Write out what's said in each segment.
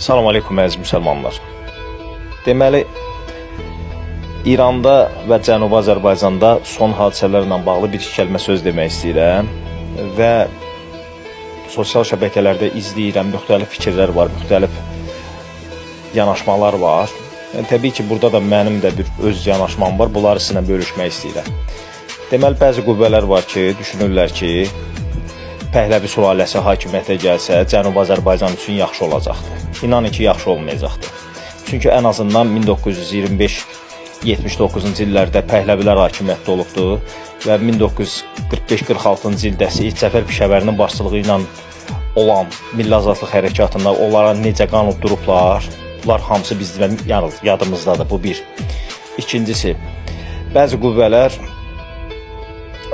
Salam aleykum əziz müsəlmanlar. Deməli, İranda və Cənubi Azərbaycanda son hadisələrlə bağlı bir kəlmə söz demək istəyirəm və sosial şəbəkələrdə izləyirəm, müxtəlif fikirlər var, müxtəlif yanaşmalar var. Təbii ki, burada da mənim də bir öz yanaşmam var, bunları sizinlə bölüşmək istəyirəm. Deməli, bəzi qüvvələr var ki, düşünürlər ki, Pəhləvi sülaləsi hakimiyyətə gəlsə, Cənubi Azərbaycan üçün yaxşı olacaqdır. İnanın ki, yaxşı olmayacaqdır. Çünki ən azından 1925-79-cu illərdə Pəhləvilər hakimiyyətdə olubdur və 1945-46-cı ildə Seyid Cəfər Pişəvərinin başçılığı ilə olan Milli Azadlıq Hərəkatında onlara necə qanıb durublar, bunlar hamısı bizdə yadımızdadır, bu bir. İkincisi, bəzi qüvvələr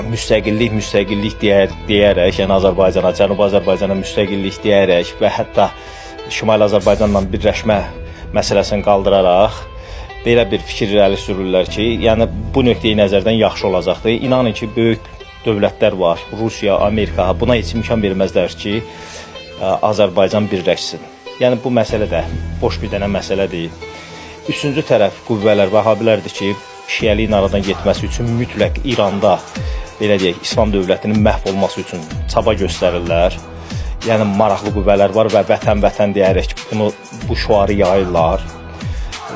müstəqillik deyərək, yəni Azərbaycana, Cənubi Azərbaycana müstəqillik deyərək və hətta Şimali Azərbaycanla birləşmə məsələsini qaldıraraq belə bir fikir irəli sürürlər ki, yəni bu nöqteyi nəzərdən yaxşı olacaqdır. İnanın ki, böyük dövlətlər var, Rusiya, Amerika, buna heç imkan verməzlər ki, Azərbaycan birləşsin. Yəni bu məsələ də boş bir dənə məsələ deyil. Üçüncü tərəf qüvvələr, vəhabilərdir ki, şiəliyin aradan getməsi üçün mütləq İranda, belə deyək, İslam dövlətinin məhv olması üçün çaba göstərirlər. Yəni maraqlı qüvvələr var və vətən deyərək bu şüarı yayırlar.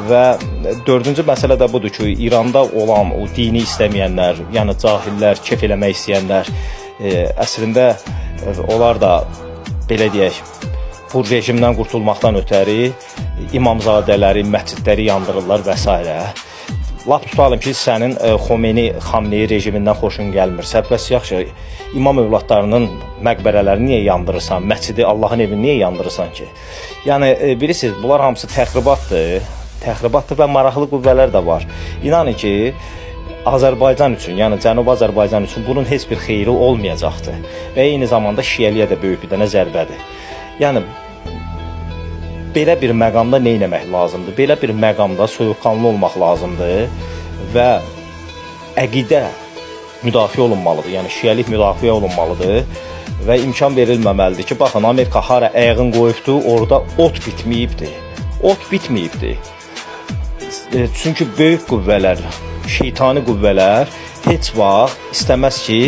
Və dördüncü məsələ də budur ki, İranda olan o dini istəməyənlər, yəni cahillər, kef eləmək istəyənlər, əslində onlar da, belə deyək, bu rejimdən qurtulmaqdan ötəri imamzadələri, məscidləri yandırırlar və s. Lap tutalım ki, sənin Xomeyni rejimindən xoşun gəlmirsə, bəs yaxşı, imam övladlarının məqbərələrini niyə yandırırsan, məscidi, Allahın evini niyə yandırırsan ki? Yəni, bilirsiniz, bunlar hamısı təxribatdır və maraqlı qüvvələr də var. İnanın ki, Azərbaycan üçün, yəni Cənubi Azərbaycan üçün bunun heç bir xeyri olmayacaqdır və eyni zamanda şiəliyə də böyük bir dənə zərbədir. Yəni, belə bir məqamda nə etmək lazımdır? Belə bir məqamda soyuqqanlı olmaq lazımdır və əqidə müdafiə olunmalıdır. Yəni şiəlik müdafiə olunmalıdır və imkan verilməməlidir ki, baxın, Amerika hara ayağın qoyubdur, orada ot bitməyibdir. Ot bitməyibdir. Çünki böyük qüvvələr, şeytani qüvvələr heç vaxt istəməz ki,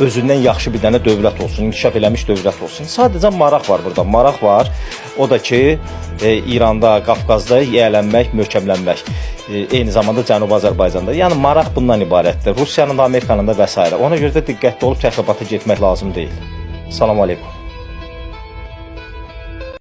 özündən yaxşı bir dənə dövlət olsun, inkişaf eləmiş dövlət olsun. Sadəcə maraq var burada, maraq var. O da ki, İranda, Qafqazda yiyələnmək, möhkəmlənmək, eyni zamanda Cənubi Azərbaycanda. Yəni maraq bundan ibarətdir. Rusiyanın da, Amerikanın da və s. Ona görə də diqqətli olub təxribata getmək lazım deyil. Salam aleykum.